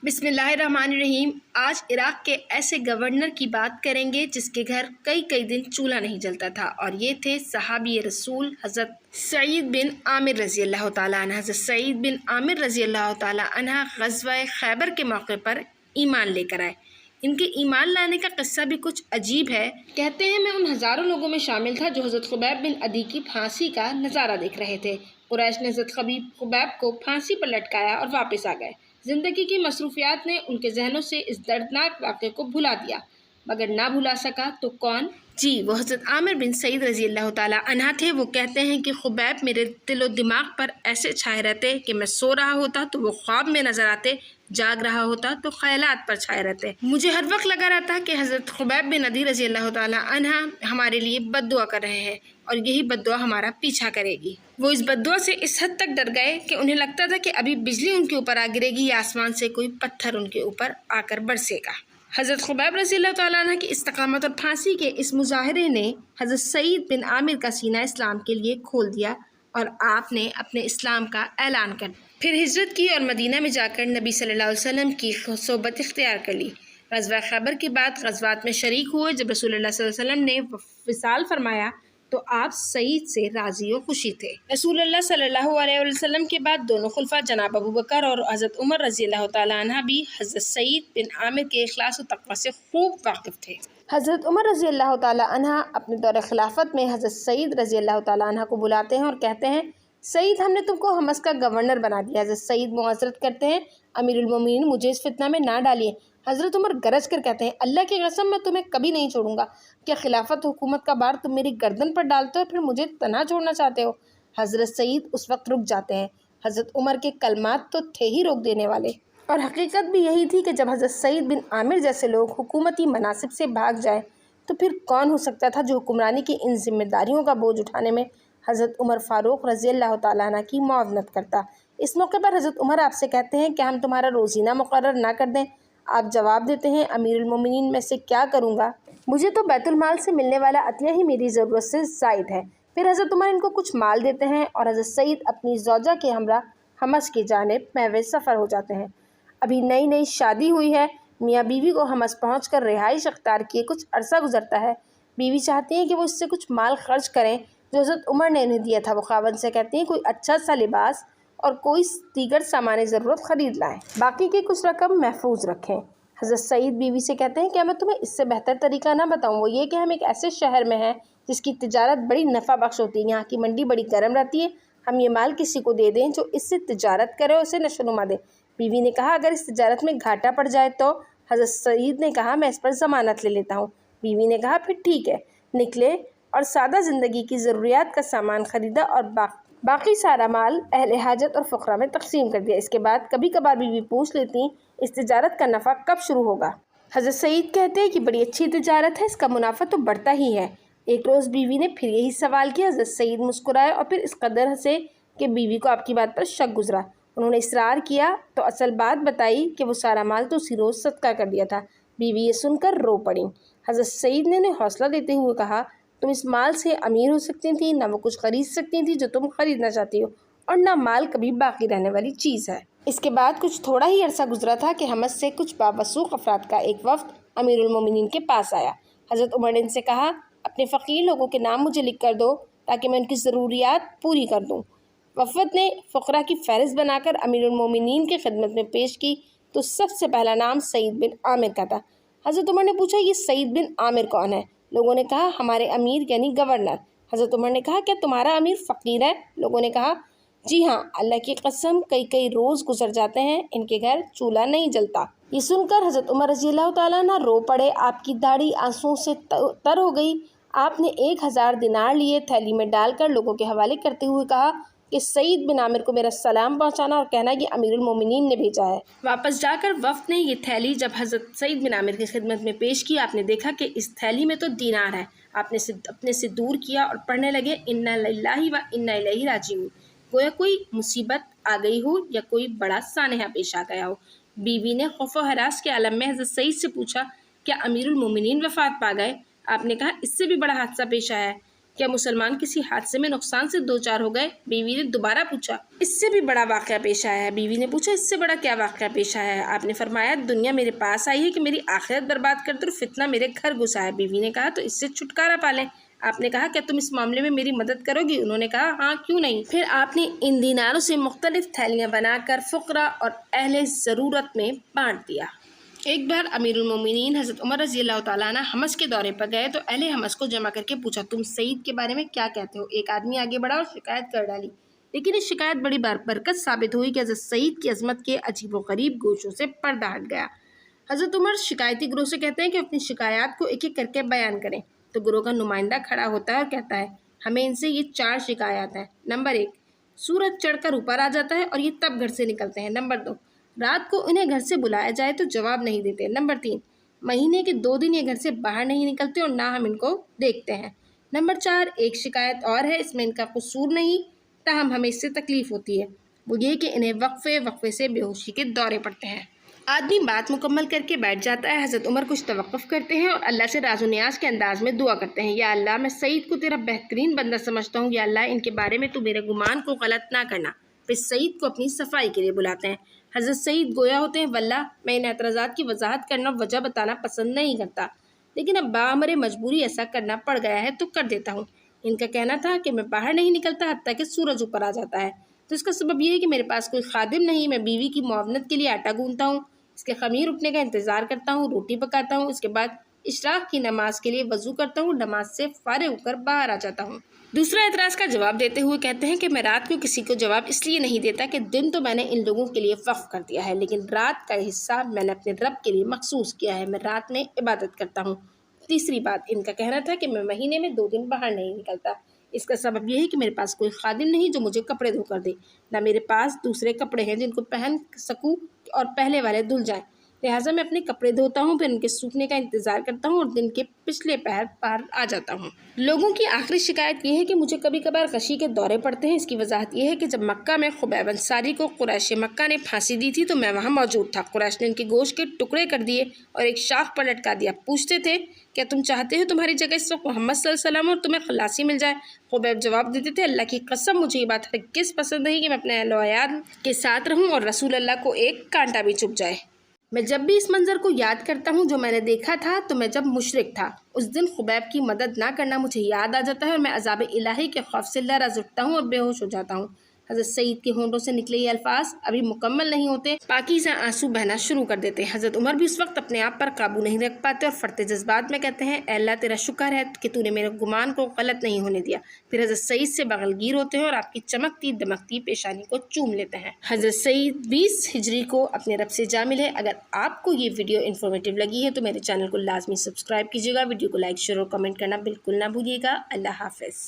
بسم اللہ الرحمن الرحیم۔ آج عراق کے ایسے گورنر کی بات کریں گے جس کے گھر کئی دن چولہا نہیں جلتا تھا، اور یہ تھے صحابی رسول حضرت سعید بن عامر رضی اللہ تعالیٰ عنہ۔ حضرت سعید بن عامر رضی اللہ تعالیٰ عنہ غزوہ خیبر کے موقع پر ایمان لے کر آئے۔ ان کے ایمان لانے کا قصہ بھی کچھ عجیب ہے۔ کہتے ہیں میں ان ہزاروں لوگوں میں شامل تھا جو حضرت خبیب بن عدی کی پھانسی کا نظارہ دیکھ رہے تھے۔ قریش نے حضرت خبیب کو پھانسی پر لٹکایا اور واپس آ گئے۔ زندگی کی مصروفیات نے ان کے ذہنوں سے اس دردناک واقعے کو بھلا دیا، مگر نہ بھلا سکا تو کون؟ جی، وہ حضرت عامر بن سعید رضی اللہ تعالیٰ عنہ تھے۔ وہ کہتے ہیں کہ خبیب میرے دل و دماغ پر ایسے چھائے رہتے کہ میں سو رہا ہوتا تو وہ خواب میں نظر آتے، جاگ رہا ہوتا تو خیالات پر چھائے رہتے۔ مجھے ہر وقت لگا رہتا کہ حضرت خبیب بن عدی رضی اللہ تعالیٰ عنہ ہمارے لیے بد دعا کر رہے ہیں اور یہی بد دعا ہمارا پیچھا کرے گی۔ وہ اس بد دعا سے اس حد تک ڈر گئے کہ انہیں لگتا تھا کہ ابھی بجلی ان کے اوپر آ گرے گی یا آسمان سے کوئی پتھر ان کے اوپر آ کر برسے گا۔ حضرت خبیب رضی اللہ تعالیٰ عنہ کی استقامت اور پھانسی کے اس مظاہرے نے حضرت سعید بن عامر کا سینہ اسلام کے لیے کھول دیا اور آپ نے اپنے اسلام کا اعلان کر دیا۔ پھر ہجرت کی اور مدینہ میں جا کر نبی صلی اللہ علیہ وسلم کی صحبت اختیار کر لی۔ غزوہ خیبر کے بعد غزوات میں شریک ہوئے۔ جب رسول اللہ صلی اللہ علیہ وسلم نے وصال فرمایا تو آپ سعید سے راضی و خوشی تھے۔ رسول اللہ صلی اللہ علیہ وسلم کے بعد دونوں خلفاء جناب ابوبکر اور حضرت عمر رضی اللہ تعالیٰ عنہ بھی حضرت سعید بن عامر کے اخلاص و تقویٰ سے خوب واقف تھے۔ حضرت عمر رضی اللہ تعالیٰ عنہ اپنے دور خلافت میں حضرت سعید رضی اللہ تعالیٰ عنہ کو بلاتے ہیں اور کہتے ہیں سعید ہم نے تم کو حمص کا گورنر بنا دیا۔ حضرت سعید معذرت کرتے ہیں امیر المومنین مجھے اس فتنہ میں نہ ڈالیے۔ حضرت عمر گرج کر کہتے ہیں اللہ کی قسم میں تمہیں کبھی نہیں چھوڑوں گا۔ کیا خلافت حکومت کا بار تم میری گردن پر ڈالتے ہو پھر مجھے تنہا چھوڑنا چاہتے ہو؟ حضرت سعید اس وقت رک جاتے ہیں۔ حضرت عمر کے کلمات تو تھے ہی روک دینے والے، اور حقیقت بھی یہی تھی کہ جب حضرت سعید بن عامر جیسے لوگ حکومتی مناصب سے بھاگ جائیں تو پھر کون ہو سکتا تھا جو حکمرانی کی ان ذمہ داریوں کا بوجھ اٹھانے میں حضرت عمر فاروق رضی اللہ تعالیٰ عنہ کی معاونت کرتا۔ اس موقع پر حضرت عمر آپ سے کہتے ہیں کہ ہم تمہارا روزینہ مقرر نہ کر دیں؟ آپ جواب دیتے ہیں امیر المومنین میں سے کیا کروں گا، مجھے تو بیت المال سے ملنے والا عطیہ ہی میری ضرورت سے زائد ہے۔ پھر حضرت عمر ان کو کچھ مال دیتے ہیں اور حضرت سعید اپنی زوجہ کے ہمراہ حمص کی جانب محو سفر ہو جاتے ہیں۔ ابھی نئی شادی ہوئی ہے، میاں بیوی کو حمص پہنچ کر رہائش اختیار کیے کچھ عرصہ گزرتا ہے۔ بیوی چاہتی ہیں کہ وہ اس سے کچھ مال خرچ کریں جو حضرت عمر نے انہیں دیا تھا۔ وہ خاوند سے کہتی ہیں کوئی اچھا سا لباس اور کوئی دیگر سامان ضرورت خرید لائیں، باقی کی کچھ رقم محفوظ رکھیں۔ حضرت سعید بیوی سے کہتے ہیں کیا میں تمہیں اس سے بہتر طریقہ نہ بتاؤں؟ وہ یہ کہ ہم ایک ایسے شہر میں ہیں جس کی تجارت بڑی نفع بخش ہوتی ہے، یہاں کی منڈی بڑی گرم رہتی ہے، ہم یہ مال کسی کو دے دیں جو اس سے تجارت کرے اور اسے نشو و نما دے۔ بیوی نے کہا اگر اس تجارت میں گھاٹا پڑ جائے تو؟ حضرت سعید نے کہا میں اس پر ضمانت لے لیتا ہوں۔ بیوی نے کہا پھر ٹھیک ہے۔ نکلے اور سادہ زندگی کی ضروریات کا سامان خریدا اور باقی سارا مال اہل حاجت اور فقراء میں تقسیم کر دیا۔ اس کے بعد کبھی کبھار بیوی پوچھ لیتی اس تجارت کا نفع کب شروع ہوگا؟ حضرت سعید کہتے ہیں کہ بڑی اچھی تجارت ہے، اس کا منافع تو بڑھتا ہی ہے۔ ایک روز بیوی نے پھر یہی سوال کیا۔ حضرت سعید مسکرائے اور پھر اس قدر ہنسے کہ بیوی کو آپ کی بات پر شک گزرا۔ انہوں نے اصرار کیا تو اصل بات بتائی کہ وہ سارا مال تو اسی روز صدقہ کر دیا تھا۔ بیوی یہ سن کر رو پڑیں۔ حضرت سعید نے انہیں حوصلہ دیتے ہوئے کہا تم اس مال سے امیر ہو سکتی تھی، نہ وہ کچھ خرید سکتی تھی جو تم خریدنا چاہتی ہو، اور نہ مال کبھی باقی رہنے والی چیز ہے۔ اس کے بعد کچھ تھوڑا ہی عرصہ گزرا تھا کہ حمص سے کچھ باوثوق افراد کا ایک وفد امیر المومنین کے پاس آیا۔ حضرت عمر نے ان سے کہا اپنے فقیر لوگوں کے نام مجھے لکھ کر دو تاکہ میں ان کی ضروریات پوری کر دوں۔ وفد نے فقراء کی فہرست بنا کر امیر المومنین کی خدمت میں پیش کی تو سب سے پہلا نام سعید بن عامر کا تھا۔ حضرت عمر نے پوچھا یہ سعید بن عامر کون ہے؟ لوگوں نے کہا ہمارے امیر یعنی گورنر۔ حضرت عمر نے کہا کیا تمہارا امیر فقیر ہے؟ لوگوں نے کہا جی ہاں، اللہ کی قسم کئی روز گزر جاتے ہیں ان کے گھر چولہا نہیں جلتا۔ یہ سن کر حضرت عمر رضی اللہ تعالیٰ عنہ رو پڑے، آپ کی داڑھی آنسوؤں سے تر ہو گئی۔ آپ نے 1000 دینار لیے، تھیلی میں ڈال کر لوگوں کے حوالے کرتے ہوئے کہا کہ سعید بن عامر کو میرا سلام پہنچانا اور کہنا یہ امیر المومنین نے بھیجا ہے۔ واپس جا کر وفد نے یہ تھیلی جب حضرت سعید بن عامر کی خدمت میں پیش کی، آپ نے دیکھا کہ اس تھیلی میں تو دینار ہے۔ آپ نے اپنے سے دور کیا اور پڑھنے لگے انا للہ و انا الیہ راجعون، گویا کوئی مصیبت آ گئی ہو یا کوئی بڑا سانحہ پیش آ گیا ہو۔ بیوی نے خوف و ہراس کے عالم میں حضرت سعید سے پوچھا کیا امیر المومنین وفات پا گئے؟ آپ نے کہا اس سے بھی بڑا حادثہ پیش آیا ہے۔ کیا مسلمان کسی حادثے میں نقصان سے دو چار ہو گئے؟ بیوی نے دوبارہ پوچھا۔ اس سے بھی بڑا واقعہ پیش آیا ہے۔ بیوی نے پوچھا، اس سے بڑا کیا واقعہ پیش آیا ہے؟ آپ نے فرمایا، دنیا میرے پاس آئی ہے کہ میری آخرت برباد کر دے اور فتنہ میرے گھر گھسا ہے۔ بیوی نے کہا، تو اس سے چھٹکارا پا لیں۔ آپ نے کہا، کیا تم اس معاملے میں میری مدد کرو گی؟ انہوں نے کہا، ہاں کیوں نہیں۔ پھر آپ نے ان دیناروں سے مختلف تھیلیاں بنا کر فقراء اور اہل ضرورت میں بانٹ دیا۔ ایک بار امیر المومنین حضرت عمر رضی اللہ تعالیٰ عنہ حمص کے دورے پر گئے تو اہل حمص کو جمع کر کے پوچھا، تم سعید کے بارے میں کیا کہتے ہو؟ ایک آدمی آگے بڑھا اور شکایت کر ڈالی، لیکن اس شکایت بڑی برکت ثابت ہوئی کہ حضرت سعید کی عظمت کے عجیب و غریب گوشوں سے پردہ ہٹ گیا۔ حضرت عمر شکایتی گروہ سے کہتے ہیں کہ اپنی شکایات کو ایک ایک کر کے بیان کریں، تو گروہ کا نمائندہ کھڑا ہوتا ہے اور کہتا ہے، ہمیں ان سے یہ 4 شکایات ہیں۔ نمبر 1، سورج چڑھ کر اوپر آ جاتا ہے اور یہ تب گھر سے نکلتے ہیں۔ نمبر 2، رات کو انہیں گھر سے بلایا جائے تو جواب نہیں دیتے۔ نمبر 3، مہینے کے 2 دن یہ گھر سے باہر نہیں نکلتے اور نہ ہم ان کو دیکھتے ہیں۔ نمبر 4، ایک شکایت اور ہے، اس میں ان کا قصور نہیں، تاہم ہمیں اس سے تکلیف ہوتی ہے، وہ یہ کہ انہیں وقفے سے بے ہوشی کے دورے پڑتے ہیں۔ آدمی بات مکمل کر کے بیٹھ جاتا ہے۔ حضرت عمر کچھ توقف کرتے ہیں اور اللہ سے راز و نیاز کے انداز میں دعا کرتے ہیں، یا اللہ، میں سعید کو تیرا بہترین بندہ سمجھتا ہوں، یا اللہ ان کے بارے میں تو میرے گمان کو غلط نہ کرنا۔ پھر سعید کو اپنی صفائی کے لیے بلاتے ہیں۔ حضرت سعید گویا ہوتے ہیں، واللہ میں ان اعتراضات کی وضاحت کرنا اور وجہ بتانا پسند نہیں کرتا، لیکن اب بامر مجبوری ایسا کرنا پڑ گیا ہے تو کر دیتا ہوں۔ ان کا کہنا تھا کہ میں باہر نہیں نکلتا حتیٰ کہ سورج اوپر آ جاتا ہے، تو اس کا سبب یہ ہے کہ میرے پاس کوئی خادم نہیں، میں بیوی کی معاونت کے لیے آٹا گوندتا ہوں، اس کے خمیر اٹھنے کا انتظار کرتا ہوں، روٹی پکاتا ہوں، اس کے بعد اشراق کی نماز کے لیے وضو کرتا ہوں، نماز سے فارغ ہو کر باہر آ جاتا ہوں۔ دوسرا اعتراض کا جواب دیتے ہوئے کہتے ہیں کہ میں رات کو کسی کو جواب اس لیے نہیں دیتا کہ دن تو میں نے ان لوگوں کے لیے وقف کر دیا ہے، لیکن رات کا حصہ میں نے اپنے رب کے لیے مخصوص کیا ہے، میں رات میں عبادت کرتا ہوں۔ تیسری بات، ان کا کہنا تھا کہ میں مہینے میں 2 دن باہر نہیں نکلتا، اس کا سبب یہ ہے کہ میرے پاس کوئی خادم نہیں جو مجھے کپڑے دھو کر دے، نہ میرے پاس دوسرے کپڑے ہیں جن کو پہن سکوں اور پہلے والے دھل جائیں، لہٰذا میں اپنے کپڑے دھوتا ہوں، پھر ان کے سوکھنے کا انتظار کرتا ہوں اور دن کے پچھلے پہر پار آ جاتا ہوں۔ لوگوں کی آخری شکایت یہ ہے کہ مجھے کبھی کبھار غشی کے دورے پڑتے ہیں۔ اس کی وضاحت یہ ہے کہ جب مکہ میں خبیب انصاری کو قریش مکہ نے پھانسی دی تھی تو میں وہاں موجود تھا۔ قریش نے ان کے گوشت کے ٹکڑے کر دیے اور ایک شاخ پر لٹکا دیا۔ پوچھتے تھے، کیا تم چاہتے ہو تمہاری جگہ اس وقت محمد صلی اللہ علیہ وسلم اور تمہیں خلاصی مل جائے؟ خبیب جواب دیتے تھے، اللہ کی قسم مجھے یہ بات ہرگز پسند نہیں کہ میں اپنے اہل و عیال کے ساتھ رہوں اور رسول اللہ کو ایک کانٹا بھی چبھ جائے۔ میں جب بھی اس منظر کو یاد کرتا ہوں جو میں نے دیکھا تھا تو میں جب مشرک تھا، اس دن خبیب کی مدد نہ کرنا مجھے یاد آ جاتا ہے اور میں عذاب الہی کے خوف سے لرز اٹھتا ہوں اور بے ہوش ہو جاتا ہوں۔ حضرت سعید کے ہونٹوں سے نکلے یہ الفاظ ابھی مکمل نہیں ہوتے، پاکیزہ آنسو بہنا شروع کر دیتے ہیں۔ حضرت عمر بھی اس وقت اپنے آپ پر قابو نہیں رکھ پاتے اور فرتے جذبات میں کہتے ہیں، اے اللہ تیرا شکر ہے کہ تو نے میرے گمان کو غلط نہیں ہونے دیا۔ پھر حضرت سعید سے بغل گیر ہوتے ہیں اور آپ کی چمکتی دمکتی پیشانی کو چوم لیتے ہیں۔ حضرت سعید 20 ہجری کو اپنے رب سے جا ملے۔ اگر آپ کو یہ ویڈیو انفارمیٹیو لگی ہے تو میرے چینل کو لازمی سبسکرائب کیجیے گا، ویڈیو کو لائک شیئر اور کمنٹ کرنا بالکل نہ بھولیے گا۔ اللہ حافظ۔